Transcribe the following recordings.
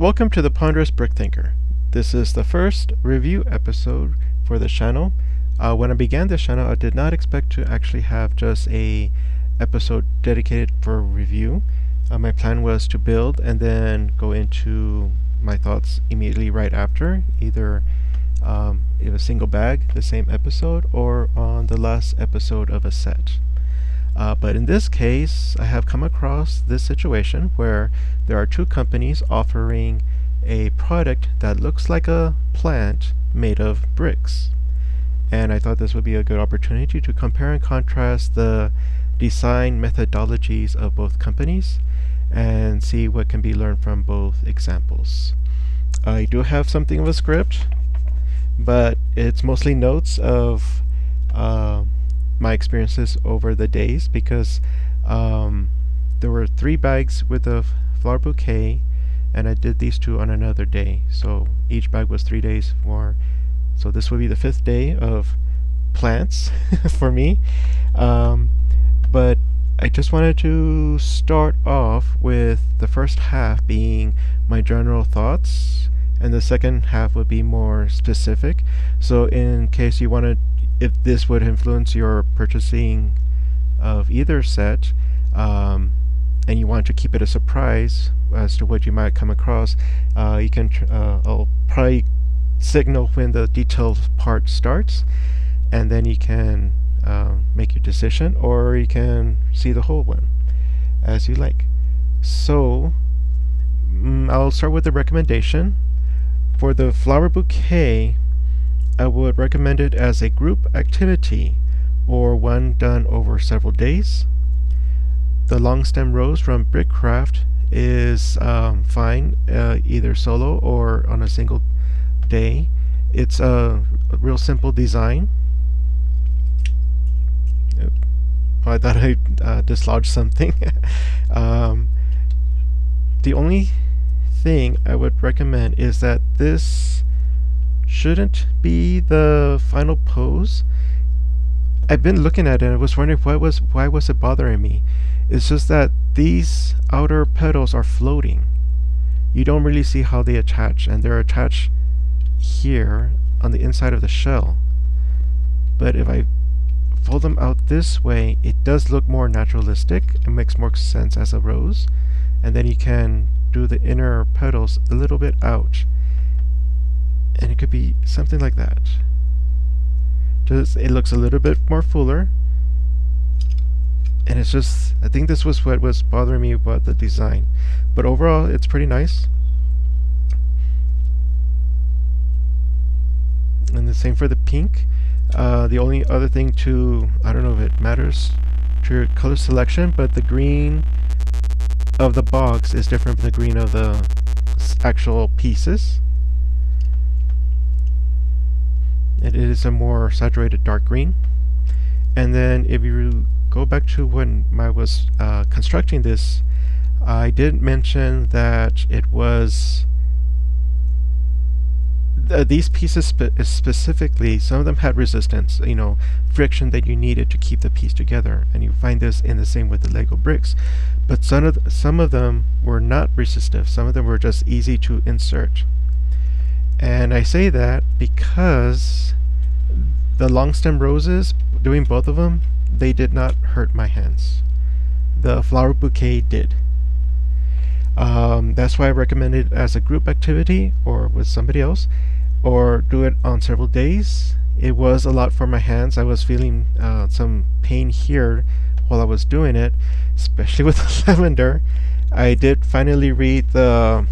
Welcome to the Ponderous Brick Thinker. This is the first review episode for the channel. When I began this channel, I did not expect to actually have just a episode dedicated for review. My plan was to build and then go into my thoughts immediately right after, either in a single bag, the same episode, or on the last episode of a set. But in this case, I have come across this situation where there are two companies offering a product that looks like a plant made of bricks. And I thought this would be a good opportunity to compare and contrast the design methodologies of both companies and see what can be learned from both examples. I do have something of a script, but it's mostly notes of my experiences over the days, because there were 3 bags with a flower bouquet, and I did these 2 on another day, so each bag was 3 days more. So this will be the 5th day of plants for me, but I just wanted to start off with the first half being my general thoughts, and the second half would be more specific. So in case you wanted, if this would influence your purchasing of either set, and you want to keep it a surprise as to what you might come across, you can I'll probably signal when the detailed part starts, and then you can make your decision, or you can see the whole one as you like. So I'll start with the recommendation. For the flower bouquet, I would recommend it as a group activity or one done over several days. The long stem rose from Brickcraft is fine, either solo or on a single day. It's a real simple design. I thought I dislodged something. The only thing I would recommend is that this shouldn't be the final pose. I've been looking at it and I was wondering why was it bothering me. It's just that these outer petals are floating. You don't really see how they attach, and they're attached here on the inside of the shell. But if I fold them out this way, it does look more naturalistic. It makes more sense as a rose. And then you can do the inner petals a little bit out, and it could be something like that. Just, it looks a little bit more fuller, and it's just, I think this was what was bothering me about the design. But overall, it's pretty nice. And the same for the pink. The only other thing to, I don't know if it matters to your color selection, but the green of the box is different from the green of the actual pieces. It is a more saturated dark green. And then if you go back to when I was constructing this, I did mention that it was these pieces specifically, some of them had resistance, friction that you needed to keep the piece together, and you find this in the same with the Lego bricks. But some of them were not resistive. Some of them were just easy to insert. And I say that because the long stem roses, doing both of them, they did not hurt my hands. The flower bouquet did. That's why I recommend it as a group activity or with somebody else, or do it on several days. It was a lot for my hands. I was feeling some pain here while I was doing it, especially with the lavender. I did finally read the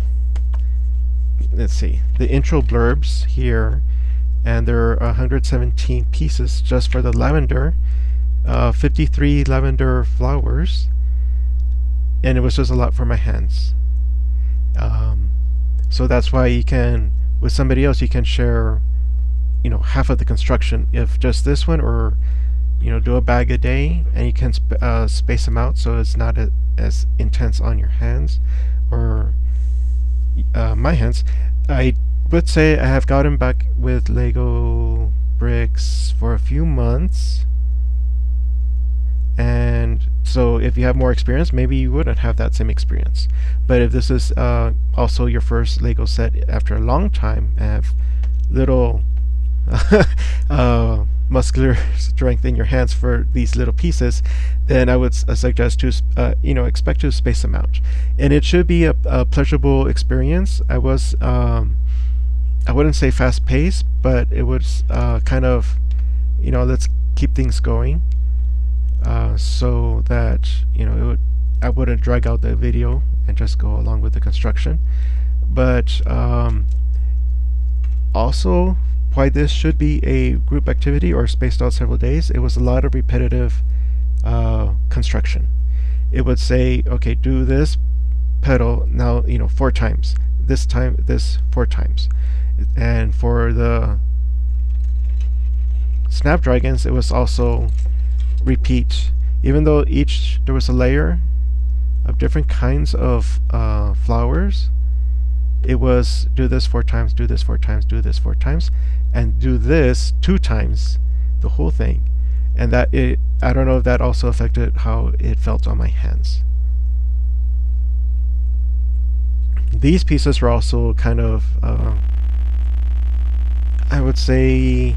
intro blurbs here, and there are 117 pieces just for the lavender, 53 lavender flowers, and it was just a lot for my hands. So that's why you can, with somebody else, you can share, half of the construction. If just this one, or do a bag a day, and you can space them out so it's not as intense on your hands or my hands. I would say I have gotten back with Lego bricks for a few months, and so if you have more experience, maybe you wouldn't have that same experience. But if this is also your first Lego set after a long time and have little muscular strength in your hands for these little pieces, then I would suggest to expect to space them out, and it should be a pleasurable experience. I wouldn't say fast paced, but it was kind of, let's keep things going, so that I wouldn't drag out the video and just go along with the construction. But also, why this should be a group activity or spaced out several days, it was a lot of repetitive construction. It would say, okay, do this pedal now 4 times, this 4 times. And for the Snapdragons, it was also repeat, even though there was a layer of different kinds of flowers. It was do this 4 times, do this 4 times, do this 4 times, and do this 2 times, the whole thing. And I don't know if that also affected how it felt on my hands. These pieces were also kind of, I would say,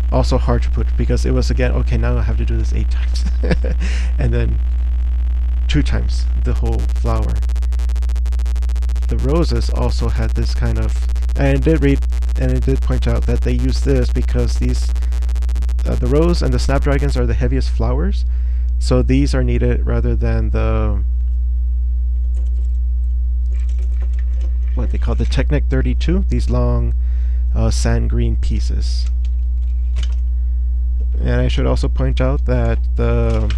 also hard to put, because it was again, okay, now I have to do this 8 times, and then 2 times the whole flower. The roses also had this kind of, and it did point out that they use this because these, the rose and the Snapdragons are the heaviest flowers, so these are needed rather than the, what they call the Technic 32, these long sand green pieces. And I should also point out that the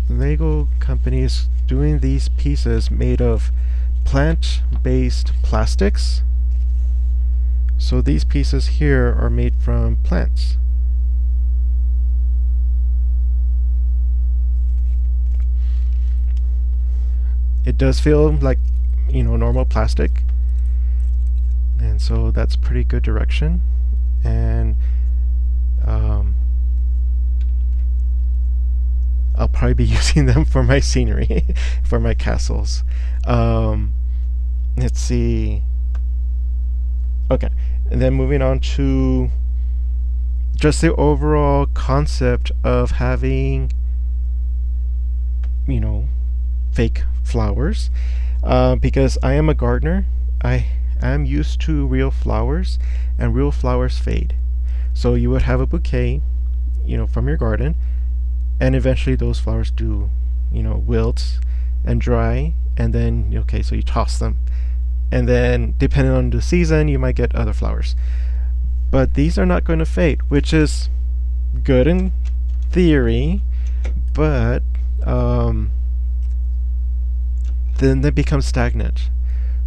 Lego company is doing these pieces made of plant-based plastics. So these pieces here are made from plants. It does feel like, normal plastic, and so that's pretty good direction. And I'll probably be using them for my scenery, for my castles. Let's see. Okay, and then moving on to just the overall concept of having, fake flowers, because I am a gardener. I am used to real flowers, and real flowers fade. So you would have a bouquet, from your garden, and eventually those flowers do, wilt and dry, and then, okay, so you toss them. And then, depending on the season, you might get other flowers. But these are not going to fade, which is good in theory, but then they become stagnant.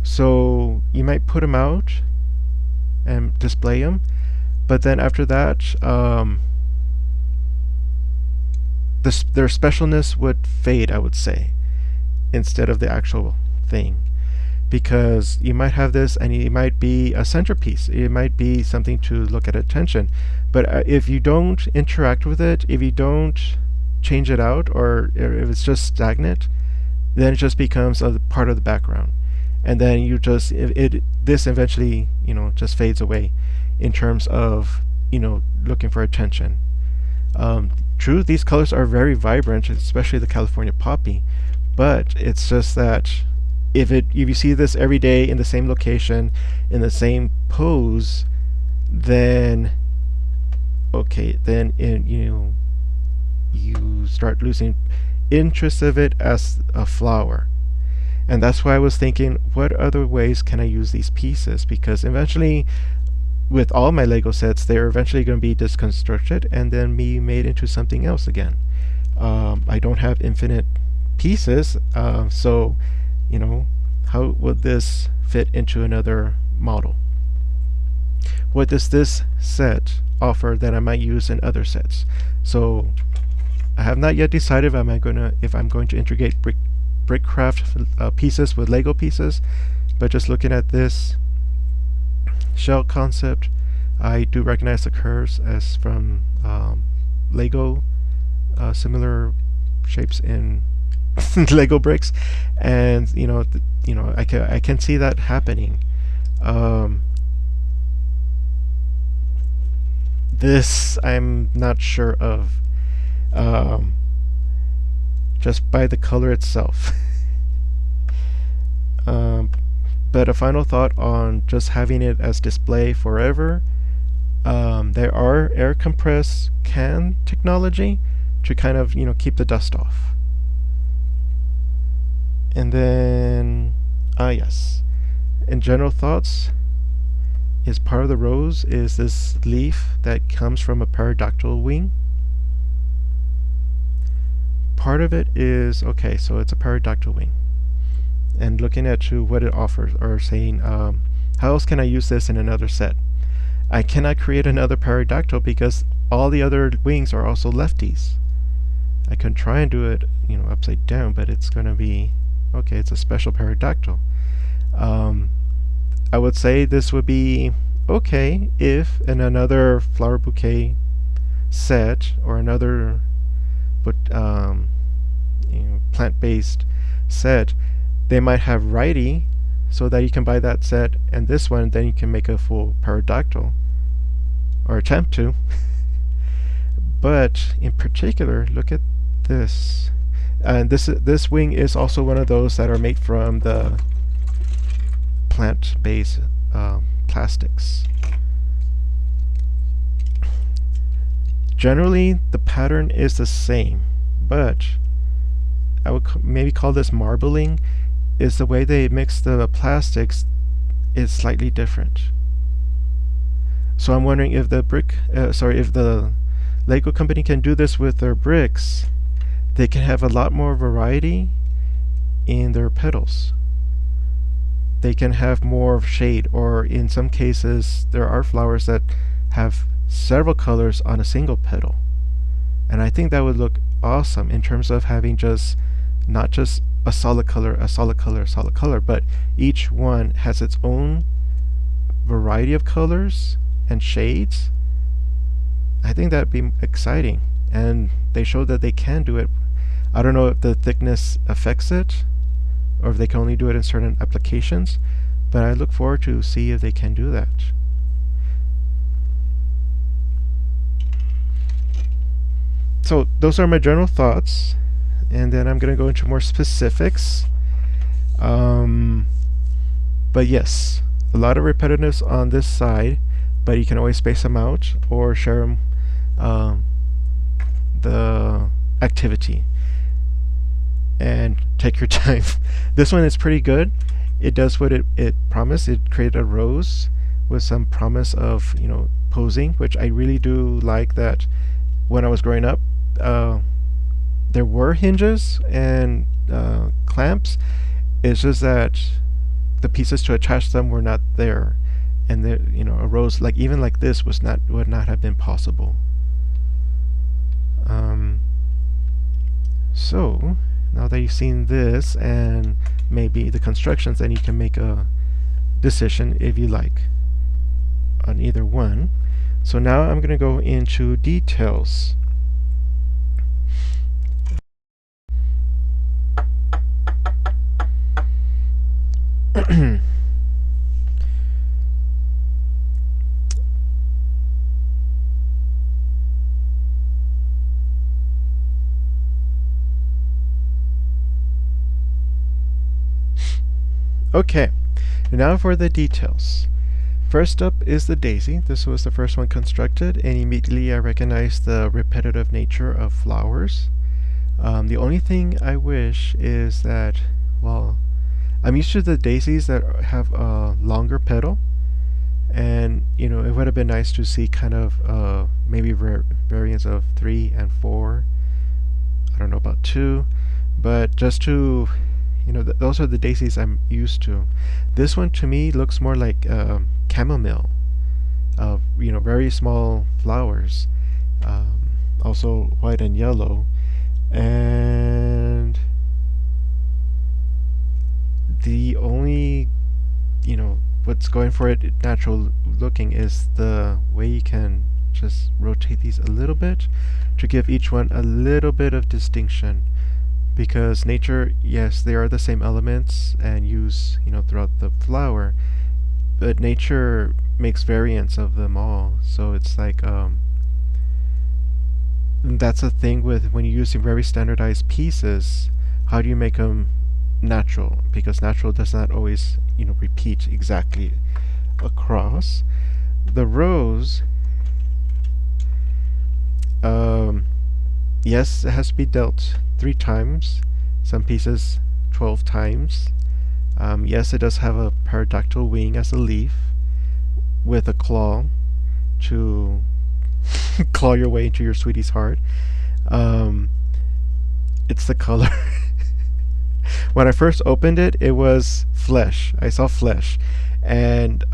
So you might put them out and display them, but then after that, their specialness would fade, I would say, instead of the actual thing. Because you might have this, and it might be a centerpiece. It might be something to look at attention. But if you don't interact with it, if you don't change it out, or if it's just stagnant, then it just becomes a part of the background. And then you just, this eventually, just fades away in terms of, looking for attention. True, these colors are very vibrant, especially the California poppy, but it's just that if you see this every day in the same location, in the same pose, then okay, then you start losing interest of it as a flower. And that's why I was thinking, what other ways can I use these pieces? Because eventually, with all my Lego sets, they're eventually going to be disconstructed and then be made into something else again. I don't have infinite pieces, so how would this fit into another model? What does this set offer that I might use in other sets? So I have not yet decided if I'm going to integrate Brickcraft pieces with Lego pieces, but just looking at this shell concept, I do recognize the curves as from Lego similar shapes in Lego bricks, and I can see that happening. Um, this I'm not sure of, um, just by the color itself. um, but a final thought on just having it as display forever. There are air compressed can technology to kind of keep the dust off. And then yes, in general thoughts, is part of the rose is this leaf that comes from a pterodactyl wing. Part of it is okay, so it's a pterodactyl wing. And looking at what it offers, or saying, how else can I use this in another set? I cannot create another pterodactyl because all the other wings are also lefties. I can try and do it, upside down, but it's going to be okay. It's a special pterodactyl. I would say this would be okay if in another flower bouquet set or another plant-based set, they might have righty, so that you can buy that set and this one, then you can make a full pterodactyl, or attempt to. But in particular, look at this. And this wing is also one of those that are made from the plant-based plastics. Generally, the pattern is the same, but I would maybe call this marbling. Is the way they mix the plastics is slightly different. So I'm wondering if if the Lego company can do this with their bricks, they can have a lot more variety in their petals. They can have more shade, or in some cases there are flowers that have several colors on a single petal. And I think that would look awesome in terms of having not just a solid color, a solid color, a solid color, but each one has its own variety of colors and shades. I think that'd be exciting, and they showed that they can do it. I don't know if the thickness affects it, or if they can only do it in certain applications, but I look forward to see if they can do that. So those are my general thoughts, and then I'm going to go into more specifics. But yes, a lot of repetitiveness on this side, but you can always space them out or share them, the activity, and take your time. This one is pretty good. It does what it promised. It created a rose with some promise of posing, which I really do like. That when I was growing up, there were hinges and clamps. It's just that the pieces to attach them were not there, and a rose even like this would not have been possible. So now that you've seen this and maybe the constructions, then you can make a decision if you like on either one. So now I'm going to go into details. Okay, now for the details. First up is the daisy. This was the first one constructed, and immediately I recognized the repetitive nature of flowers. The only thing I wish is that, well, I'm used to the daisies that have a longer petal, and it would have been nice to see kind of maybe variants of 3 and 4. I don't know about 2, but just to those are the daisies I'm used to. This one to me looks more like chamomile, very small flowers, also white and yellow, and the only what's going for it natural looking is the way you can just rotate these a little bit to give each one a little bit of distinction. Because nature, yes, they are the same elements and use, throughout the flower, but nature makes variants of them all. So it's like, that's a thing with when you're using very standardized pieces. How do you make them natural? Because natural does not always, repeat exactly across. The rose, yes, it has to be dealt 3 times. Some pieces 12 times. Yes, it does have a pterodactyl wing as a leaf with a claw to claw your way into your sweetie's heart. It's the color. When I first opened it, it was flesh. I saw flesh. And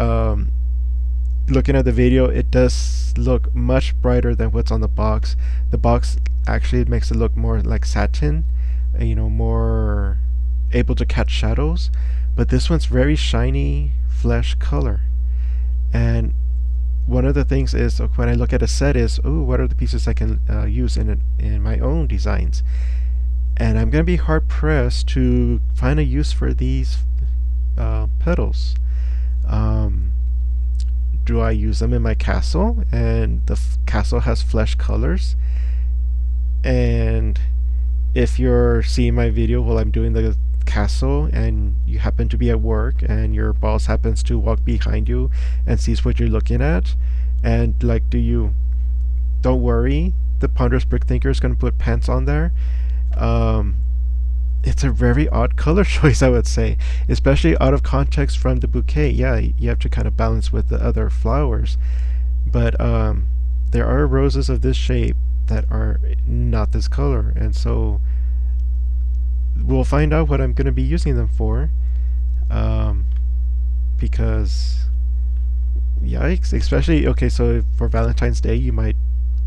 looking at the video, it does look much brighter than what's on the box. The box actually makes it look more like satin, more able to catch shadows. But this one's very shiny flesh color. And one of the things is when I look at a set is, what are the pieces I can use in my own designs? And I'm going to be hard pressed to find a use for these petals. Do I use them in my castle? And the castle has flesh colors. And if you're seeing my video while I'm doing the castle and you happen to be at work and your boss happens to walk behind you and sees what you're looking at, and don't worry, the Ponderous Brick Thinker is going to put pants on there. It's a very odd color choice, I would say, especially out of context from the bouquet. Yeah, you have to kind of balance with the other flowers, but there are roses of this shape that are not this color, and so we'll find out what I'm going to be using them for, because yikes, especially, okay, so for Valentine's Day you might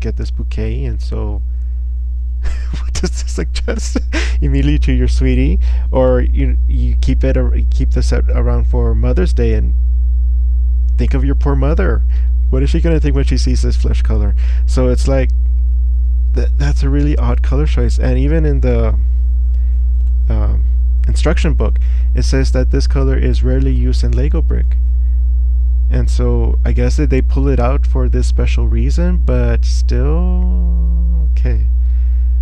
get this bouquet, and so what does this suggest? Immediately to your sweetie, or you keep this around for Mother's Day, and think of your poor mother. What is she going to think when she sees this flesh color? So it's like that's a really odd color choice. And even in the instruction book, it says that this color is rarely used in Lego brick. And so I guess that they pull it out for this special reason, but still, okay.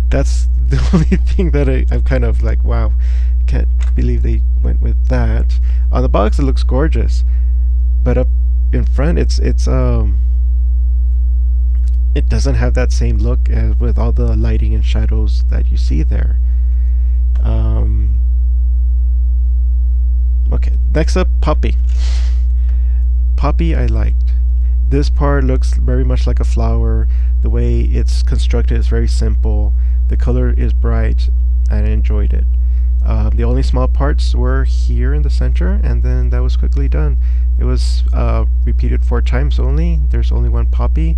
That's the only thing that I'm kind of like, wow, can't believe they went with that. On the box it looks gorgeous, but up in front it doesn't have that same look as with all the lighting and shadows that you see there. Okay, next up, Poppy. Poppy I liked. This part looks very much like a flower. The way it's constructed is very simple. The color is bright, and I enjoyed it. The only small parts were here in the center, and then that was quickly done. It was repeated 4 times only. There's only one poppy.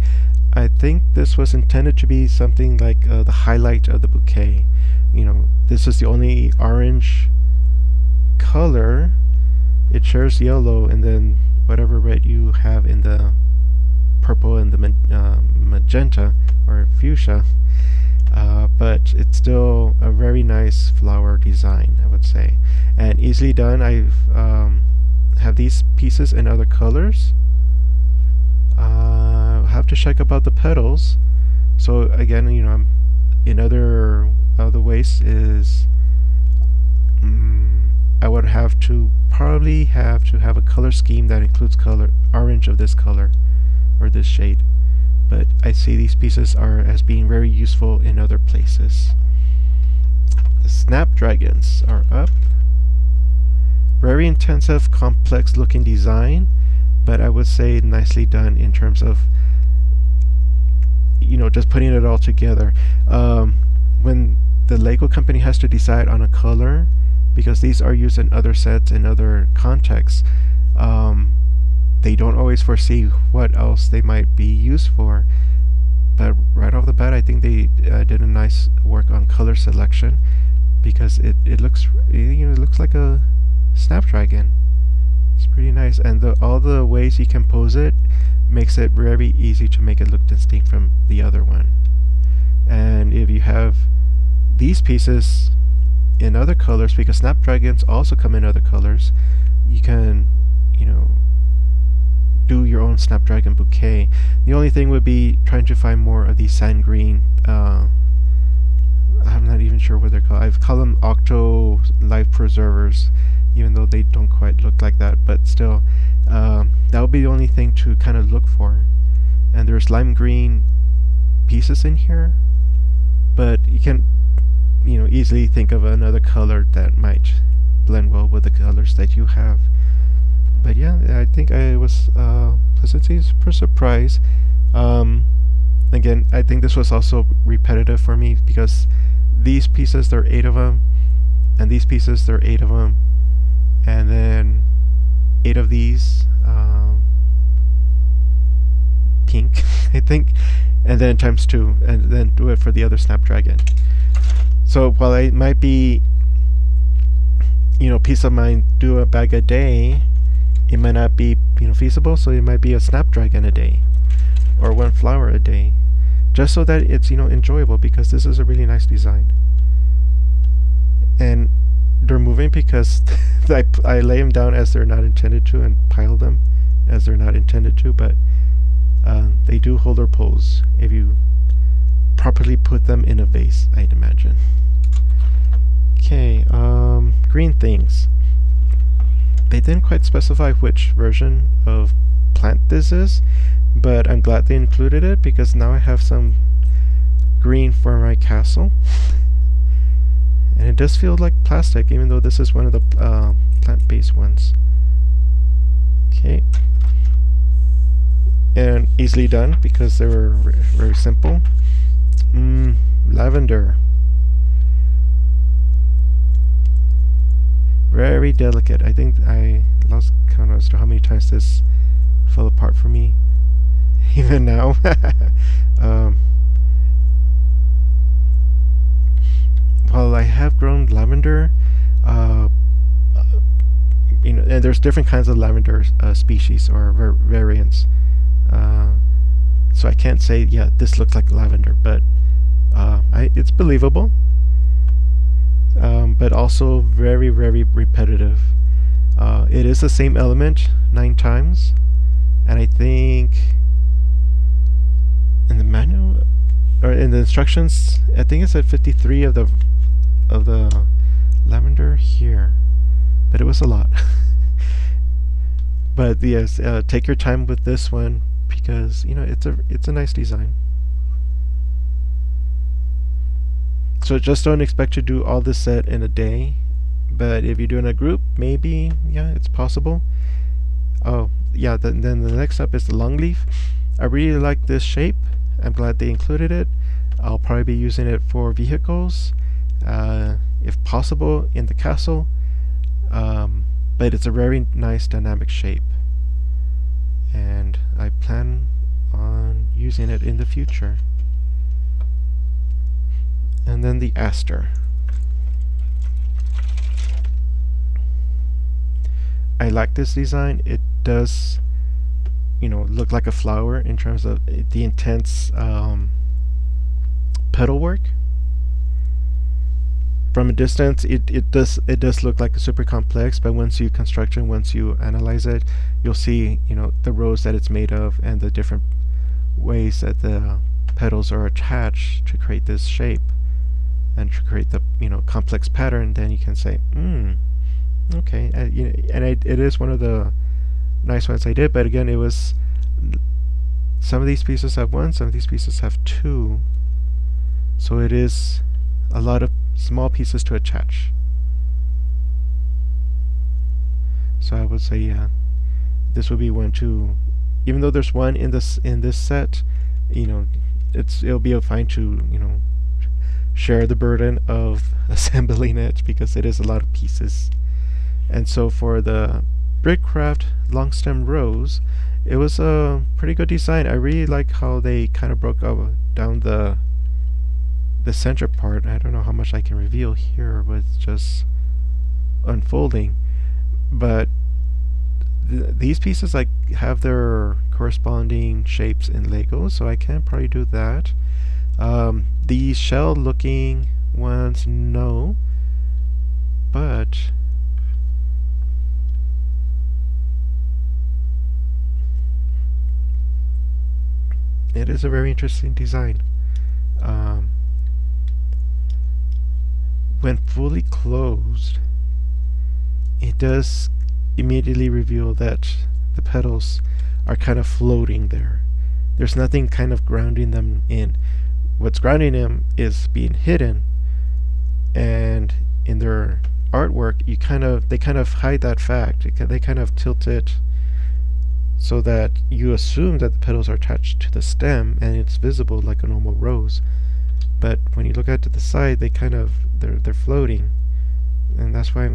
I think this was intended to be something like the highlight of the bouquet. This is the only orange color. It shares yellow, and then whatever red you have in the purple and the magenta or fuchsia. But it's still a very nice flower design, I would say, and easily done. I've have these pieces in other colors. Have to check about the petals. So again, I'm in other ways is I would probably have to have a color scheme that includes orange of this color or this shade. But I see these pieces as being very useful in other places. The snapdragons are up. Very intensive, complex looking design, but I would say nicely done in terms of just putting it all together. When the Lego company has to decide on a color, because these are used in other sets in other contexts, they don't always foresee what else they might be used for. But right off the bat, I think they did a nice work on color selection, because it looks it looks like a snapdragon. It's pretty nice, and all the ways you can pose it makes it very easy to make it look distinct from the other one. And if you have these pieces in other colors, because snapdragons also come in other colors, you can, do your own snapdragon bouquet. The only thing would be trying to find more of these sand green, I'm not even sure what they're called. I've called them octo life preservers, even though they don't quite look like that, but still, that would be the only thing to kind of look for. And there's lime green pieces in here, but you can easily think of another color that might blend well with the colors that you have. But yeah, I think I was pleasantly surprised. Again, I think this was also repetitive for me, because these pieces, there are 8 of them, and these pieces, there are 8 of them, and then 8 of these pink, I think, and then times 2, and then do it for the other snapdragon. So while I might be, peace of mind, do a bag a day, it might not be, feasible. So it might be a snapdragon a day, or 1 flower a day, just so that it's, enjoyable, because this is a really nice design. And they're moving because I lay them down as they're not intended to, and pile them as they're not intended to, but they do hold their pose if you properly put them in a vase, I'd imagine. Okay, green things. They didn't quite specify which version of plant this is, but I'm glad they included it, because now I have some green for my castle. And it does feel like plastic, even though this is one of the plant-based ones. Okay. And easily done, because they were very simple. Lavender. Very delicate. I think I lost count as to how many times this fell apart for me, even now. While I have grown lavender, and there's different kinds of lavender species or variants. So I can't say, yeah, this looks like lavender, but it's believable. But also very, very repetitive. It is the same element 9 times, and I think in the manual or in the instructions, I think it said 53 of the lavender here, but it was a lot. But yes, take your time with this one, because it's a nice design. So just don't expect to do all this set in a day, but if you do it in a group, maybe, yeah, it's possible. Oh, yeah, then the next up is the long leaf. I really like this shape. I'm glad they included it. I'll probably be using it for vehicles, if possible, in the castle. But it's a very nice dynamic shape, and I plan on using it in the future. And then the aster. I like this design. It does, look like a flower in terms of the intense petal work. From a distance, it does look like a super complex, but once you construct it, once you analyze it, you'll see, the rows that it's made of, and the different ways that the petals are attached to create this shape and to create the complex pattern. Then you can say, okay, it is one of the nice ones I did. But again, it was some of these pieces have 1, some of these pieces have 2, so it is a lot of small pieces to attach. So I would say, yeah, this would be one to, even though there's 1 in this set, it'll be fine to share the burden of assembling it, because it is a lot of pieces. And so for the Brickcraft long stem rose, it was a pretty good design. I really like how they kind of broke down the center part. I don't know how much I can reveal here with just unfolding, but these pieces like have their corresponding shapes in Lego, so I can probably do that. These shell looking ones, no, but it is a very interesting design. When fully closed, it does immediately reveal that the petals are kind of floating there. There's nothing kind of grounding them in. What's grounding them is being hidden, and in their artwork, they kind of hide that fact. They kind of tilt it so that you assume that the petals are attached to the stem and it's visible like a normal rose. But when you look out to the side, they're floating, and that's why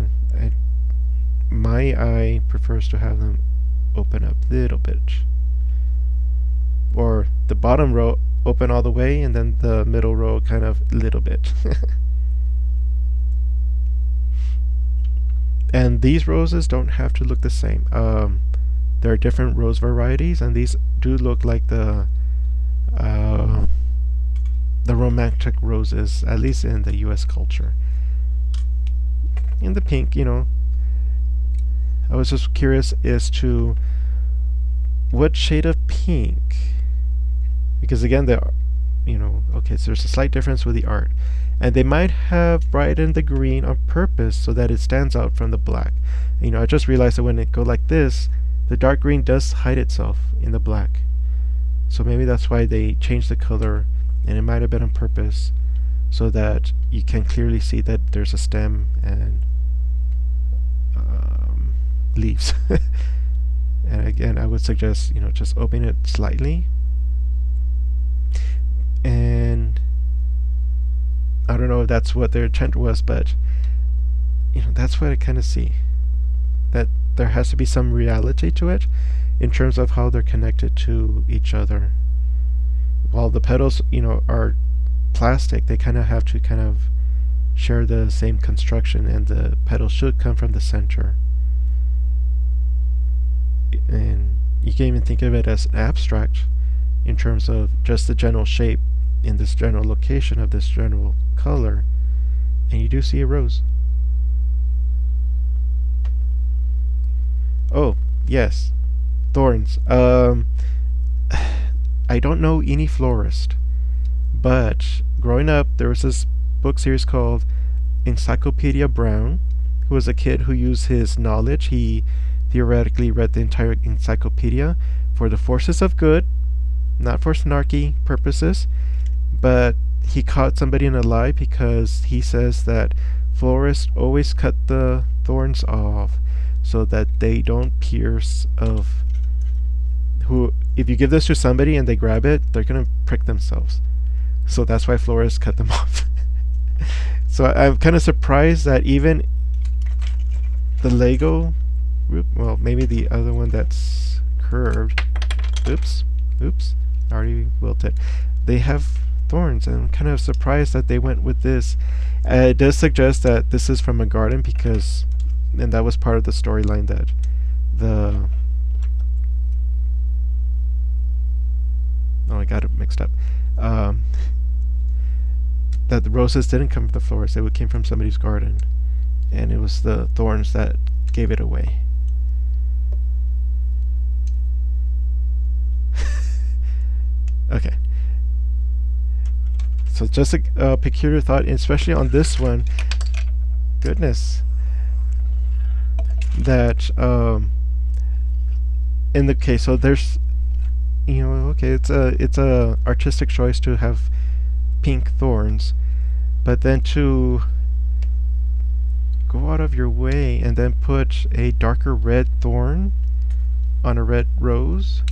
my eye prefers to have them open up a little bit, or the bottom row open all the way, and then the middle row kind of a little bit. And these roses don't have to look the same. There are different rose varieties, and these do look like the romantic roses, at least in the U.S. culture. In the pink, I was just curious as to what shade of pink, because again, okay, so there's a slight difference with the art, and they might have brightened the green on purpose so that it stands out from the black. I just realized that when it goes like this, the dark green does hide itself in the black, so maybe that's why they changed the color, and it might have been on purpose so that you can clearly see that there's a stem and leaves. And again, I would suggest just open it slightly, and I don't know if that's what their intent was, but that's what I kind of see, that there has to be some reality to it in terms of how they're connected to each other. While the petals are plastic, they kind of have to kind of share the same construction, and the petals should come from the center. And you can even think of it as abstract in terms of just the general shape in this general location of this general color, and you do see a rose. Oh yes, thorns. I don't know any florist, but growing up there was this book series called Encyclopedia Brown, who was a kid who used his knowledge. He theoretically read the entire encyclopedia for the forces of good, not for snarky purposes, but he caught somebody in a lie because he says that florists always cut the thorns off so that they don't pierce if you give this to somebody and they grab it, they're gonna prick themselves. So that's why florists cut them off. So I'm kind of surprised that even the Lego, well, maybe the other one that's curved, oops, I already wilted, they have thorns, and I'm kind of surprised that they went with this. It does suggest that this is from a garden, and that was part of the storyline, that I got it mixed up. That the roses didn't come from the florist, they came from somebody's garden, and it was the thorns that gave it away. Okay. So just a peculiar thought, especially on this one. Goodness. That in the case, so there's, okay, it's a artistic choice to have pink thorns, but then to go out of your way and then put a darker red thorn on a red rose,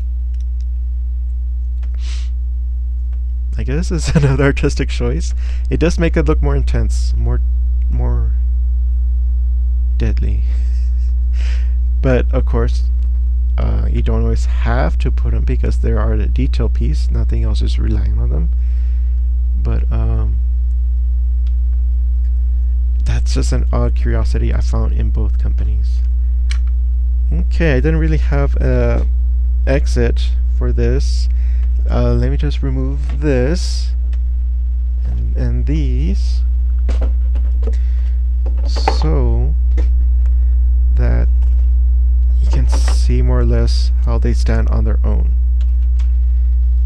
I guess is another artistic choice. It does make it look more intense, more deadly. But of course, you don't always have to put them because they are a detail piece. Nothing else is relying on them. But that's just an odd curiosity I found in both companies. Okay, I didn't really have a exit for this. Let me just remove this and these so that you can see more or less how they stand on their own,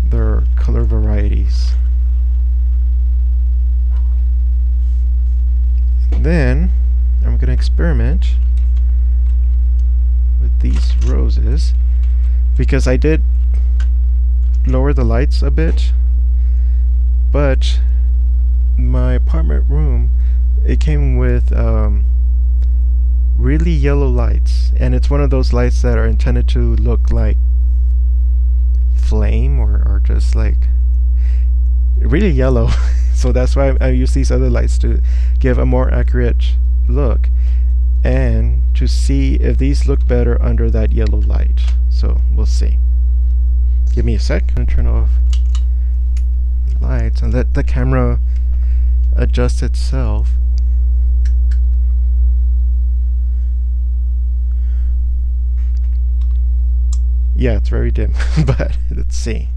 their color varieties. And then I'm going to experiment with these roses because I did lower the lights a bit, but my apartment room, it came with really yellow lights, and it's one of those lights that are intended to look like flame or just like really yellow. So that's why I use these other lights to give a more accurate look and to see if these look better under that yellow light. So we'll see. Give me a sec. I'm going to turn off the lights and let the camera adjust itself. Yeah, it's very dim, but let's see.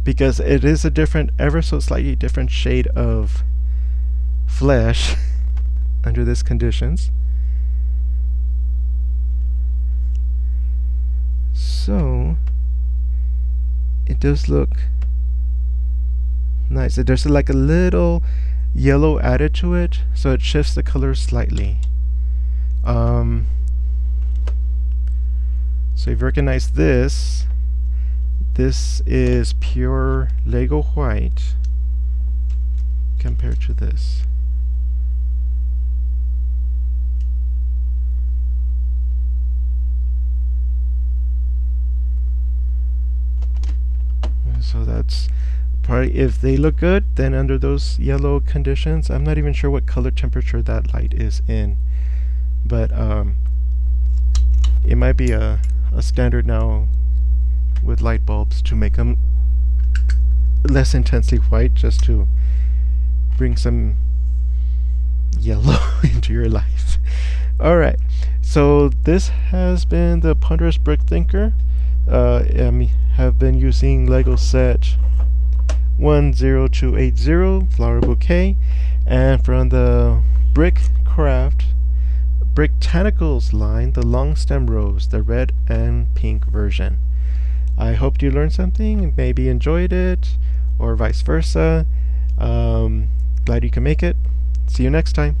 Because it is a different, ever so slightly different shade of flesh under these conditions. So it does look nice. There's like a little yellow added to it, so it shifts the color slightly. So if you recognize this, this is pure Lego white compared to this. So that's probably, if they look good, then under those yellow conditions, I'm not even sure what color temperature that light is in, but it might be a standard now with light bulbs to make them less intensely white, just to bring some yellow into your life. Alright, so this has been the Ponderous Brick Thinker. I have been using Lego set 10280 Flower Bouquet, and from the Brickcraft Bricktanicals line, the long stem rose, the red and pink version. I hope you learned something, maybe enjoyed it, or vice versa. Glad you can make it. See you next time.